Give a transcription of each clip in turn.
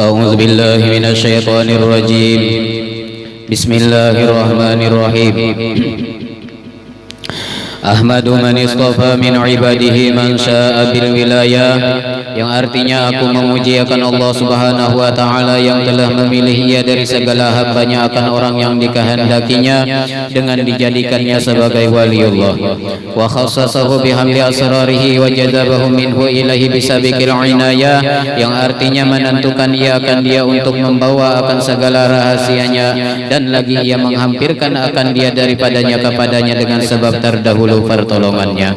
أعوذ بالله من الشيطان الرجيم. بسم الله الرحمن الرحيم. أحمد من اصطفى من عباده من شاء بالولاية, yang artinya aku memuji akan Allah Subhanahu wa taala yang telah memilih ia dari segala hambanya akan orang yang dikehendakinya dengan dijadikannya sebagai waliullah. Wa khassasahu bihamli asrarihi wa jadabahu minhu ilaihi bisabiqil inayah, yang artinya menentukan ia akan dia untuk membawa akan segala rahasianya, dan lagi ia menghampirkan akan dia daripadanya kepadanya dengan sebab terdahulu pertolongannya.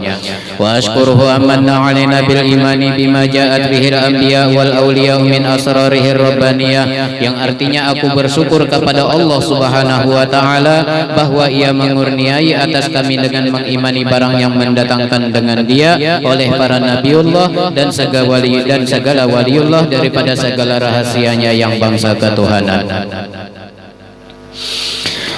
Wa ashkuruhu amanna alaina bil imani bima ja'at bihil anbiya wal awliya min asrarihir rabbaniyah, yang artinya aku bersyukur kepada Allah Subhanahu wa taala bahwa ia mengurniai atas kami dengan mengimani barang yang mendatangkan dengan dia oleh para nabiullah dan segala waliullah daripada segala rahasianya yang bangsa ketuhanan.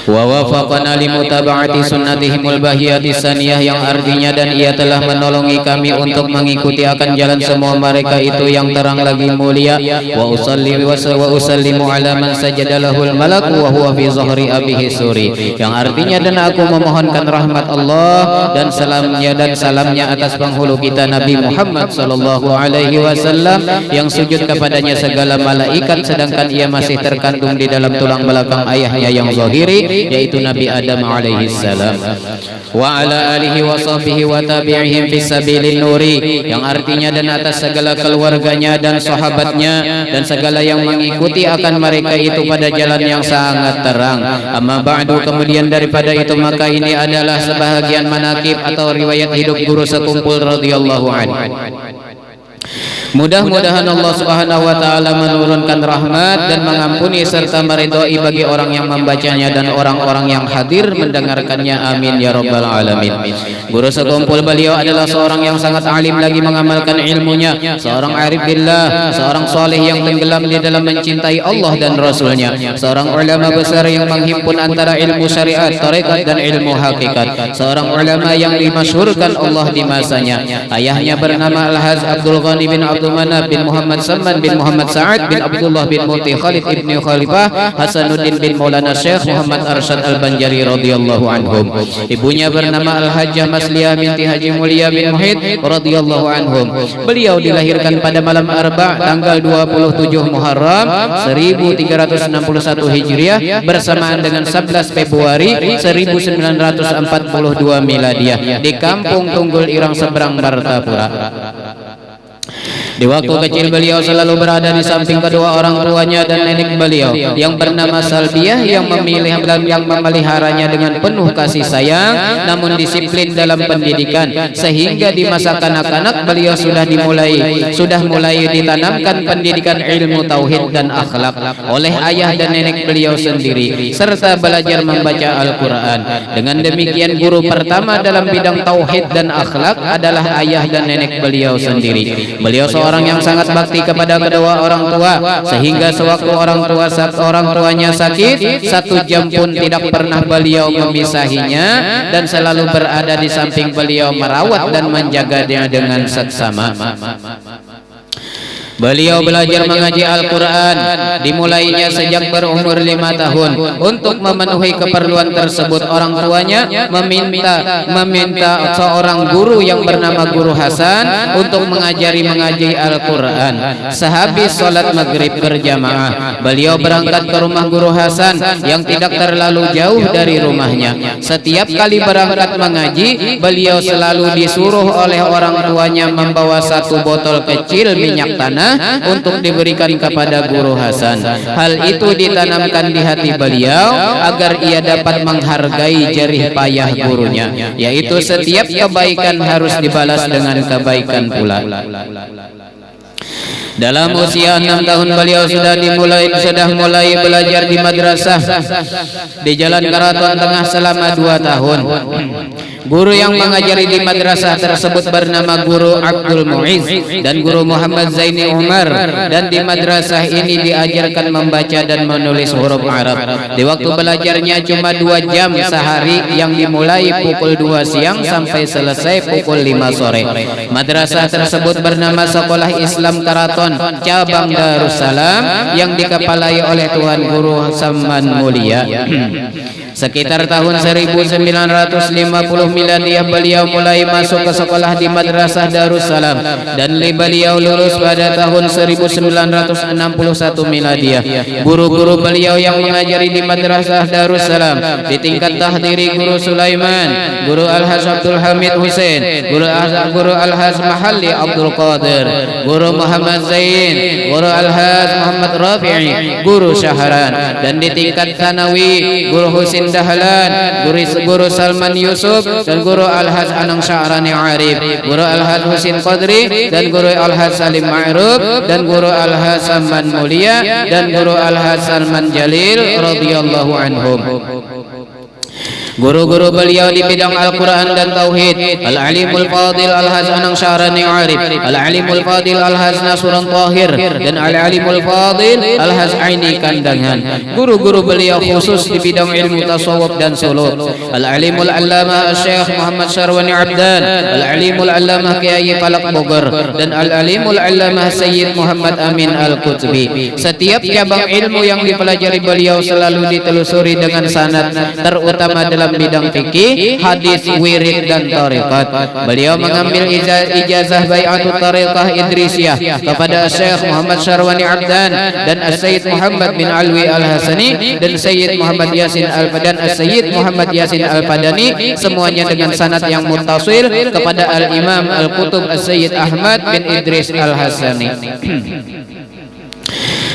Wa wafaqana limutaba'ati sunnatihimul bahiyati saniyah, yang artinya dan ia telah menolongi kami untuk mengikuti akan jalan semua mereka itu yang terang lagi mulia. Wa usalli wa usallimu ala man sajadalahul malak wa huwa fi zahri abihi suri, yang artinya dan aku memohonkan rahmat Allah dan salamnya atas penghulu kita Nabi Muhammad sallallahu alaihi wasallam yang sujud kepadanya segala malaikat sedangkan ia masih terkandung di dalam tulang belakang ayahnya yang zahiri, yaitu Nabi Adam alaihi salam. Wa ala alihi wa sahbihi wa tabi'ihim fi sabilin nuri, yang artinya dan atas segala keluarganya dan sahabatnya dan segala yang mengikuti akan mereka itu pada jalan yang sangat terang. Amma ba'du, kemudian daripada itu maka ini adalah sebahagian manaqib atau riwayat hidup guru sekumpul radhiyallahu anhu. Mudah-mudahan Allah Subhanahu wa taala menurunkan rahmat dan mengampuni serta meridhai bagi orang yang membacanya dan orang-orang yang hadir mendengarkannya. Amin ya rabbal alamin. Guru sekumpul beliau adalah seorang yang sangat alim lagi mengamalkan ilmunya, seorang arif billah, seorang saleh yang tenggelam di dalam mencintai Allah dan Rasulnya, seorang ulama besar yang menghimpun antara ilmu syariat, tarekat dan ilmu hakikat, seorang ulama yang dimasyhurkan Allah di masanya. Ayahnya bernama Al-Haz Abdul Ghani bin Abdul Manaf bin Muhammad Salman bin Muhammad Sa'ad bin Abdullah bin Muti Khalid ibn Khalifah Hasanuddin bin Maulana Syekh Muhammad Arsyad Al-Banjari radhiyallahu anhum. Ibunya bernama Al-Hajjah Masliyah binti Haji Mulia bin Muhid radhiyallahu anhum. Beliau dilahirkan pada malam Arba' tanggal 27 Muharram 1361 Hijriah bersamaan dengan 11 Februari 1942 Miladiah di Kampung Tunggul Irang Seberang Martapura. Di waktu kecil beliau selalu berada di samping kedua orang tuanya dan nenek beliau yang bernama Salbiah yang memeliharanya dengan penuh kasih sayang namun disiplin dalam pendidikan, sehingga di masa kanak-kanak beliau sudah mulai ditanamkan pendidikan ilmu tauhid dan akhlak oleh ayah dan nenek beliau sendiri serta belajar membaca Al-Quran. Dengan demikian guru pertama dalam bidang tauhid dan akhlak adalah ayah dan nenek beliau sendiri. Beliau seorang yang sangat bakti kepada kedua orang tua, sehingga sewaktu orang tuanya sakit, 1 jam pun tidak pernah beliau memisahinya dan selalu berada di samping beliau merawat dan menjaganya dengan seksama. Beliau belajar mengaji Al-Quran dimulainya sejak berumur 5 tahun. Untuk memenuhi keperluan tersebut orang tuanya meminta seorang guru yang bernama Guru Hasan untuk mengaji Al-Quran. Sehabis sholat maghrib berjamaah, beliau berangkat ke rumah Guru Hasan yang tidak terlalu jauh dari rumahnya. Setiap kali berangkat mengaji, beliau selalu disuruh oleh orang tuanya membawa 1 botol kecil minyak tanah untuk diberikan kepada Guru Hasan. Hal itu ditanamkan di hati beliau agar ia dapat menghargai jerih payah gurunya, yaitu setiap kebaikan harus dibalas dengan kebaikan pula. Dalam usia 6 tahun beliau sudah mulai belajar di madrasah di Jalan Keraton Tengah selama 2 tahun. Guru yang mengajari di madrasah tersebut bernama Guru Abdul Muiz dan Guru Muhammad Zaini Umar, dan di madrasah ini diajarkan membaca dan menulis huruf Arab. Di waktu belajarnya cuma 2 jam sehari, yang dimulai pukul 2 siang sampai selesai pukul 5 sore. Madrasah tersebut bernama Sekolah Islam Karaton Cabang Darussalam yang dikepalai oleh Tuan Guru Saman Mulia. Sekitar tahun 1950 miladiah beliau mulai masuk ke sekolah di Madrasah Darussalam, dan beliau lulus pada tahun 1961 miladiah. Guru-guru beliau yang mengajari di Madrasah Darussalam di tingkat tahdiri Guru Sulaiman, Guru Al-Haj Abdul Hamid Hussein, Guru Al-Haj Mahalli Abdul Qadir, Guru Muhammad Zain, Guru Al-Haj Muhammad Rafi'i, Guru Syahran, dan di tingkat Thanawi Guru Husin Dahlan, Guru Salman Yusuf, dan Guru Al-Haj Anang Sya'rani Arif, Guru Al-Haj Husin Qadri, dan Guru Al-Haj Salim Ma'ruf, dan Guru Al-Haj Saman Mulia, dan Guru Al-Haj Salman Jalil radhiyallahu anhum. Guru-guru beliau di bidang Al-Quran dan Tauhid: Al-Alimul Fadil Al-Haj Anang Sya'rani Arif, Al-Alimul Fadil Al-Haj Nasrun Tahir, dan Al-Alimul Fadil Al-Haj Aini Kandangan. Guru-guru beliau khusus di bidang ilmu tasawuf dan suluk: Al-Alimul Allamah Syekh Muhammad Syarwani Abdan, Al-Alimul Allamah Kiai Falak Bogor, dan Al-Alimul Allamah Sayyid Muhammad Amin Al-Qutbi. Setiap cabang ilmu yang dipelajari beliau selalu ditelusuri dengan sanad, terutama dalam bidang fikih, hadis, wirid, dan tariqat. Beliau mengambil ijazah bai'atut tariqah Idrisiyah kepada Syekh Muhammad Syarwani Abdan dan Sayyid Muhammad bin Alwi Al-Hasani dan Sayyid Muhammad Yasin Al-Padani, Sayyid Muhammad Yasin Al-Padani, semuanya dengan sanad yang muttasil kepada Al-Imam Al-Qutub Sayyid Ahmad bin Idris Al-Hasani.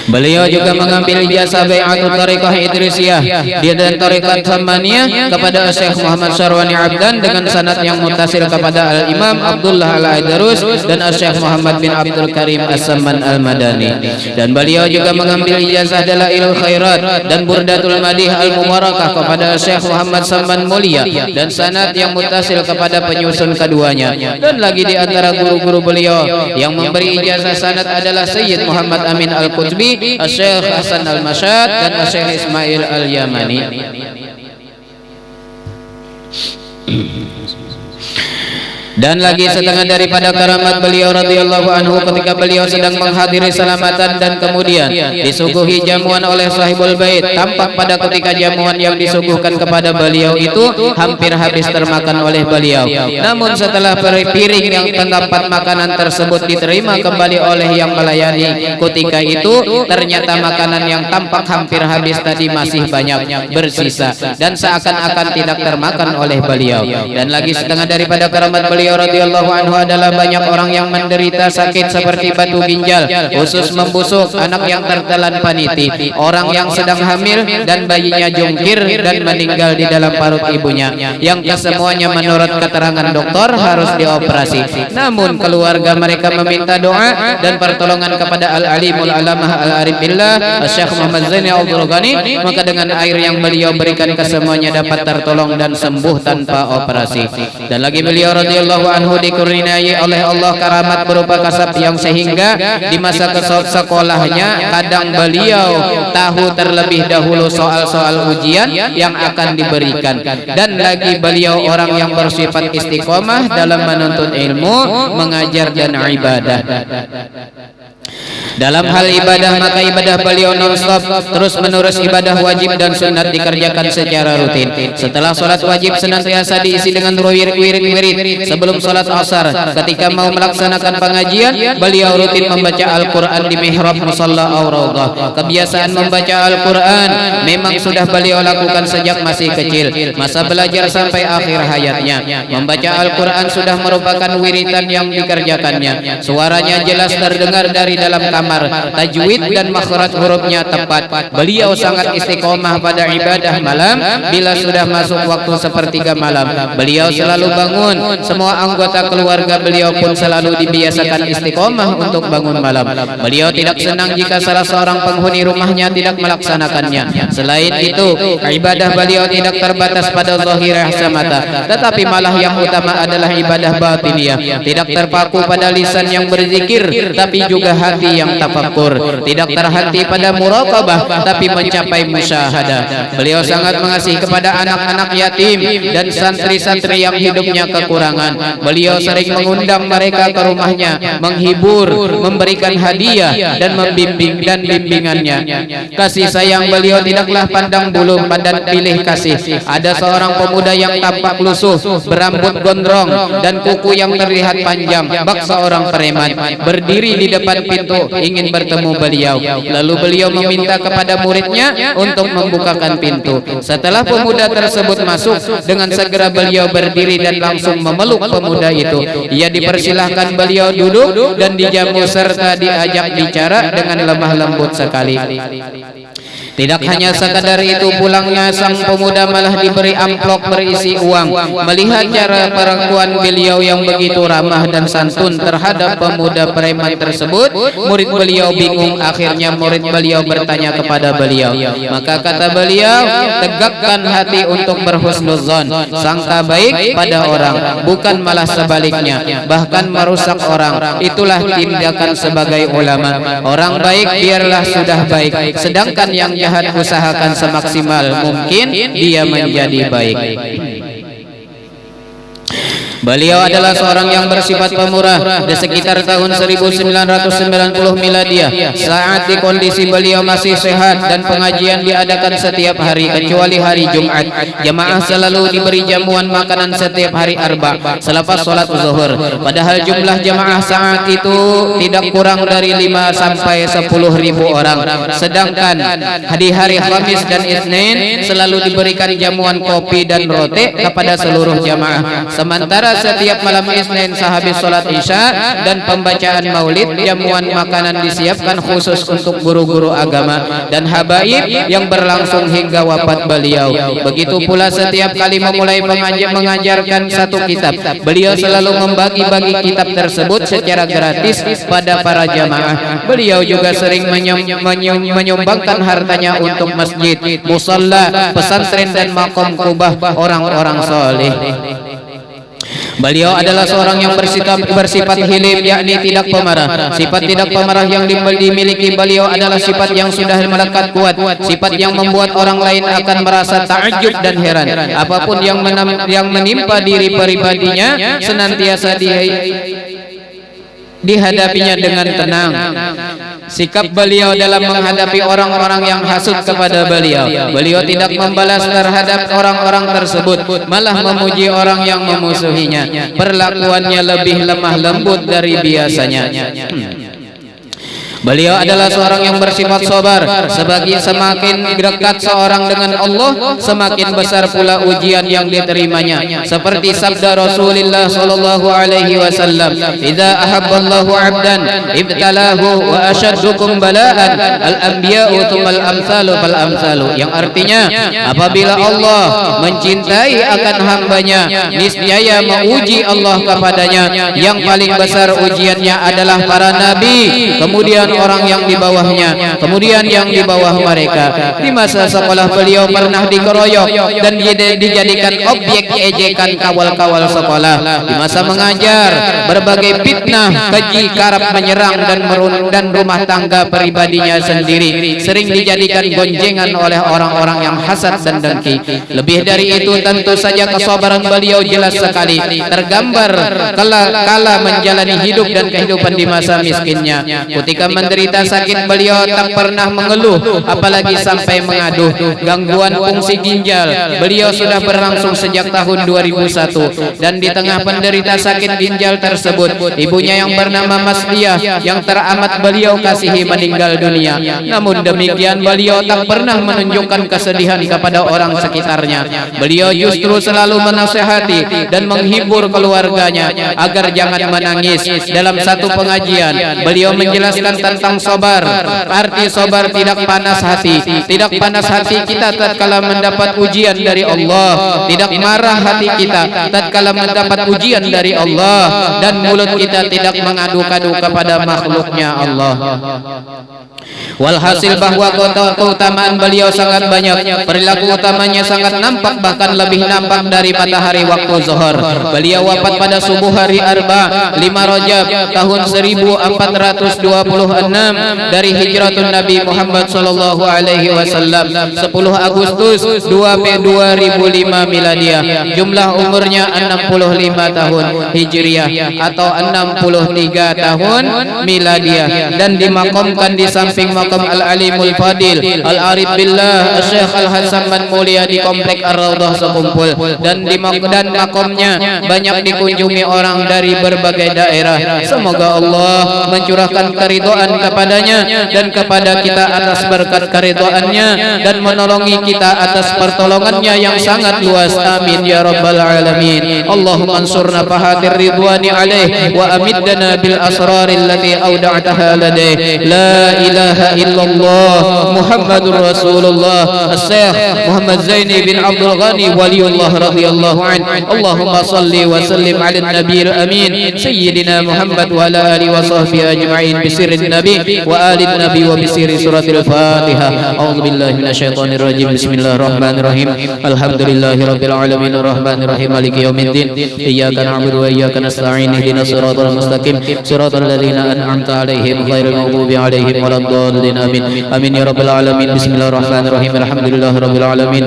Beliau juga mengambil ijazah bai'atut tariqah Idrisiyah dan tariqat Samaniyah kepada Syekh Muhammad Syarwani Abdan dengan sanad yang muttasil kepada Al-Imam Abdullah Al-Aidarus dan Syekh Muhammad bin Abdul Karim As-Saman Al-Madani. Dan beliau juga mengambil ijazah Dalailul Khairat dan Burdatul Madih Al-Mubarakah kepada Syekh Muhammad Saman Mulia dan sanad yang muttasil kepada penyusun keduanya. Dan lagi di antara guru-guru beliau yang memberi ijazah sanad adalah Sayyid Muhammad Amin Al-Qutbi, Syekh Hasan Al-Mashad, dan Syekh Ismail Al-Yamani. Dan lagi setengah daripada karamat beliau radhiyallahu anhu ketika beliau sedang menghadiri selamatan dan kemudian disuguhi jamuan oleh sahibul bait. Tampak pada ketika jamuan yang disuguhkan kepada beliau itu hampir habis termakan oleh beliau. Namun setelah piring yang tempat makanan tersebut diterima kembali oleh yang melayani ketika itu, ternyata makanan yang tampak hampir habis tadi masih banyak bersisa dan seakan-akan tidak termakan oleh beliau. Dan lagi setengah daripada karamat beliau radhiyallahu anhu adalah banyak orang yang menderita sakit seperti batu ginjal, usus membusuk, anak yang tertelan paniti, orang yang sedang hamil dan bayinya jungkir dan meninggal di dalam parut ibunya, yang kesemuanya menurut keterangan dokter harus dioperasi. Namun keluarga mereka meminta doa dan pertolongan kepada Al-Alimul Alamah Al-Arif Billah Syekh Muhammad Zaini Abdul Ghani, maka dengan air yang beliau berikan kesemuanya dapat tertolong dan sembuh tanpa operasi. Dan lagi beliau radhiyallahu anhu dikurniai oleh Allah karamat berupa kasab yang sehingga di masa sekolahnya kadang beliau tahu terlebih dahulu soal-soal ujian yang akan diberikan. Dan lagi beliau orang yang bersifat istiqomah dalam menuntut ilmu, mengajar, dan ibadah. Dalam hal ibadah, maka ibadah beliau non-stop, terus menerus ibadah wajib dan sunat dikerjakan secara rutin. Setelah sholat wajib senantiasa diisi dengan wirid-wirid. Sebelum sholat asar, ketika mau melaksanakan pengajian, beliau rutin membaca Al-Quran di mihrab musalla aw raudhah. Kebiasaan membaca Al-Quran memang sudah beliau lakukan sejak masih kecil, masa belajar sampai akhir hayatnya. Membaca Al-Quran sudah merupakan wiridan yang dikerjakannya. Suaranya jelas terdengar dari dalam kamar samar, tajwid dan makhraj hurufnya tepat. Beliau sangat istiqomah pada ibadah malam. Bila sudah masuk waktu sepertiga malam, beliau selalu bangun. Semua anggota keluarga beliau pun selalu dibiasakan istiqomah untuk bangun malam. Beliau tidak senang jika salah seorang penghuni rumahnya tidak melaksanakannya. Selain itu, ibadah beliau tidak terbatas pada zahirah semata, tetapi malah yang utama adalah ibadah batiniyah. Tidak terpaku pada lisan yang berzikir, tapi juga hati yang tafakkur. Tidak terhenti pada muraqabah, tapi mencapai musyahadah. Beliau sangat mengasihi kepada anak-anak yatim dan santri-santri yang hidupnya kekurangan. Beliau sering mengundang mereka ke rumahnya, menghibur, memberikan hadiah dan membimbing dan bimbingannya. Kasih sayang beliau tidaklah pandang bulu, pandang pilih kasih. Ada seorang pemuda yang tampak lusuh, berambut gondrong dan kuku yang terlihat panjang, bak seorang preman, berdiri di depan pintu ingin bertemu beliau. Lalu beliau meminta kepada muridnya untuk membukakan pintu. Setelah pemuda tersebut masuk, dengan segera beliau berdiri dan langsung memeluk pemuda itu. Ia dipersilahkan beliau duduk dan dijamu serta diajak bicara dengan lemah lembut sekali. Tidak hanya sekadar itu, pulangnya sang pemuda malah diberi amplop berisi uang. Melihat cara perlakuan beliau yang begitu ramah dan santun terhadap pemuda preman tersebut, murid beliau bingung. Akhirnya murid beliau bertanya kepada beliau. Maka kata beliau, tegakkan hati untuk berhusnuzon, sangka baik pada orang, bukan malah sebaliknya, bahkan merusak orang. Itulah tindakan sebagai ulama. Orang baik biarlah sudah baik, sedangkan yang jahat usahakan semaksimal mungkin dia menjadi baik. Beliau adalah seorang yang bersifat pemurah. Di sekitar tahun 1990 miladiah, saat di kondisi beliau masih sehat dan pengajian diadakan setiap hari kecuali hari Jumat. Jamaah selalu diberi jamuan makanan setiap hari Arba selepas sholat zuhur. Padahal jumlah jamaah saat itu tidak kurang dari 5 sampai 10.000 orang. Sedangkan di hari Khamis dan Isnin selalu diberikan jamuan kopi dan roti kepada seluruh jamaah. Sementara setiap malam Isnin sehabis sholat Isya dan pembacaan maulid, jamuan makanan disiapkan khusus untuk guru-guru agama dan habaib yang berlangsung hingga wafat beliau. Begitu pula setiap kali memulai mengajarkan satu kitab, beliau selalu membagi-bagi kitab tersebut secara gratis pada para jamaah. Beliau juga sering menyumbangkan hartanya untuk masjid, musalla, pesantren dan makom kubah orang-orang soleh. Beliau adalah seorang yang bersifat hilim, yakni tidak pemarah. Sifat tidak pemarah yang dimiliki beliau adalah sifat yang sudah melekat kuat, sifat yang membuat orang lain akan merasa takjub dan heran. Apapun yang menimpa diri pribadinya senantiasa dihadapinya dengan tenang. Sikap beliau dalam menghadapi orang-orang yang hasud kepada beliau, beliau tidak membalas terhadap orang-orang tersebut, malah memuji orang yang memusuhinya. Perlakuannya lebih lemah lembut dari biasanya. Beliau adalah seorang yang bersifat sabar. Semakin dekat seorang dengan Allah, semakin besar pula ujian yang diterimanya. Seperti sabda Rasulullah sallallahu alaihi wasallam, "Idza ahabballahu 'abdan ibtalahu wa ashaddukum bala'an al-anbiya'u tsummal amsalu fal amsalu." Yang artinya, apabila Allah mencintai akan hambanya, niscaya menguji Allah kepadanya. Yang paling besar ujiannya adalah para nabi, kemudian orang yang di bawahnya, kemudian yang di bawah mereka. Di masa sekolah beliau pernah dikeroyok dan dijadikan objek ejekan kawal-kawal sekolah. Di masa mengajar, berbagai fitnah, keji, karap menyerang dan rumah tangga pribadinya sendiri sering dijadikan gonjengan oleh orang-orang yang hasad dan dengki. Lebih dari itu, tentu saja kesabaran beliau jelas sekali tergambar kala menjalani hidup dan kehidupan di masa miskinnya. Ketika menderita sakit, beliau tak pernah mengeluh, apalagi sampai mengadu. Gangguan fungsi ginjal beliau sudah berlangsung sejak tahun 2001, dan di tengah penderita sakit ginjal tersebut, ibunya yang bernama Mas Diah yang teramat beliau kasihi meninggal dunia. Namun demikian, beliau tak pernah menunjukkan kesedihan kepada orang sekitarnya. Beliau justru selalu menasihati dan menghibur keluarganya agar jangan menangis. Dalam satu pengajian, beliau menjelaskan tentang sabar. Arti sabar tidak panas hati. Tidak panas hati kita tatkala mendapat ujian dari Allah. Tidak marah hati kita tatkala mendapat ujian dari Allah, dan mulut kita tidak mengadu-adu kepada makhluknya Allah. Walhasil bahwa keutamaan beliau sangat banyak. Perilaku utamanya sangat nampak, bahkan lebih nampak dari matahari waktu zuhur. Beliau wafat pada subuh hari Arba 5 Rajab tahun 1426 dari hijratun Nabi Muhammad sallallahu alaihi wasallam, 10 Agustus 2005 miladiah. Jumlah umurnya 65 tahun Hijriah atau 63 tahun miladiah, dan dimakamkan di samping makam Al-Alimul Fadil Al-Arif Billah Syekh Al-Hasan Mulia di Komplek Ar-Raudhah Sekumpul, dan makamnya banyak dikunjungi orang dari berbagai daerah. Semoga Allah mencurahkan keridhaan kepadanya dan kepada kita atas berkat keridhaannya, dan menolongi kita atas pertolongannya yang sangat luas. Amin ya rabbal alamin. Allahumma ansurna fahadir ridwani alaih wa amiddana bil asraril lati awda'taha ladai. La ilaha illallah Muhammadur Rasulullah Syekh Muhammad Zaini bin Abdul Ghani Waliullah radhiyallahu an. Allahumma salli wa sallim ala nabiyil amin sayyidina Muhammad wa ala alihi wa sahbihi ajma'in bi sirrin nabi wa ali nabi wa bi sirri suratil Fatihah. A'udzu billahi minasyaitonir rajim. Bismillahirrahmanirrahim. Alhamdulillahi rabbil alamin arrahmanir rahim maliki yaumiddin. Iyyaka na'budu wa iyyaka nasta'in ihdinas siratal mustaqim siratal ladzina an'amta 'alaihim ghairil maghdubi 'alaihim waladdallin. Amin. Amin ya rabbal alamin. Bismillahirrahmanirrahim. Alhamdulillahi rabbil alamin.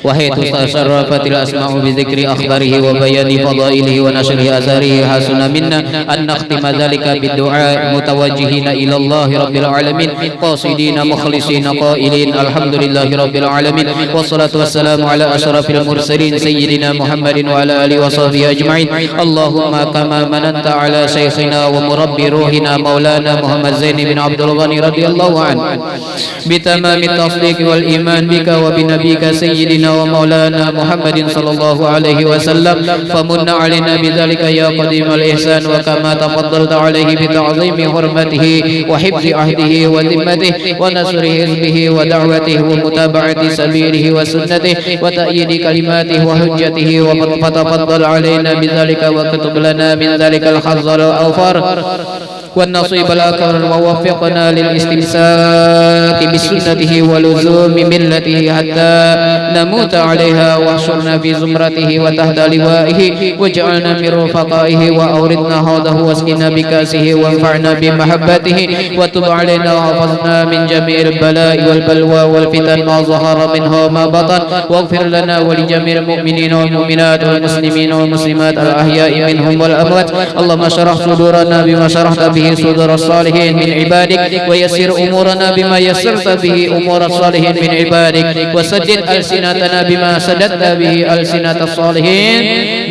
وحيث تصرفت الأسماء بذكر أخباره وبيان فضائله ونشر آثاره حسن منا أن نختم ذلك بالدعاء متوجهين إلى الله رب العالمين قاصدين مخلصين قائلين الحمد لله رب العالمين والصلاة والسلام على أشرف المرسلين سيدنا محمد وعلى آله وصحبه أجمعين. اللهم كما مننت على شيخنا ومربي روحنا مولانا محمد زين بن عبد الغني رضي الله عنه بتمام التصديق والإيمان بك وبنبيك سيدنا ومولانا محمد صلى الله عليه وسلم، فمن علينا بذلك يا قديم الإحسان، وكما تفضلت عليه بتعظيم حرمته وحفظ عهده وذمته ونصر حزبه ودعوته ومتابعة سبيله وسنته وتأييد كلماته وحجته، فتفضل علينا بذلك وكتب لنا من ذلك الحظ الأوفر والنصيب الأكبر، ووفقنا للاستمساك بسنته ولزوم ملته حتى نموت عليها، واحشرنا في زمرته وتحت لوائه، واجعلنا من رفقائه، وأوردنا حوضه واسقنا بكاسه، وانفعنا بمحبته، وتب علينا وحفظنا من جميع البلاء والبلوى والفتن ما ظهر منها وما بطن، واغفر لنا ولجميع المؤمنين والمؤمنات والمسلمين والمسلمات الأحياء منهم والأموات. اللهم اشرح صدورنا بما شرحت به صدور الصالحين من عبادك، ويسر أمورنا بما يسرت به أمور الصالحين من عبادك، وسدد ألسنتنا بما سددت به ألسنة الصالحين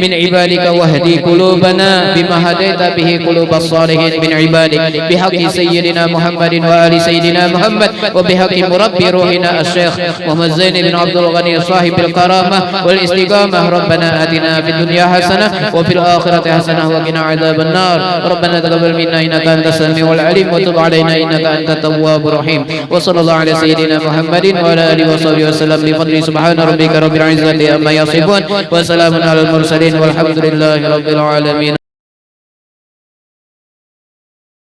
من عبادك، واهدي قلوبنا بما هديت به قلوب الصالحين من عبادك، بحق سيدنا محمد وآل سيدنا محمد، وبحق مربي روحنا الشيخ محمد زين بن عبد الغني صاحب الكرامة والاستقامة. ربنا آتنا في الدنيا حسنة وفي الآخرة حسنة وقنا عذاب النار. ربنا تقبل منا إنك أنت السميع العليم، وتب علينا إنك أنت التواب الرحيم. وصلى الله على سيدنا محمد وعلى آله وصحبه وسلم بفضل سبحان ربك رب العزة عما يصفون، وسلام على المرسلين والحمد لله رب العالمين.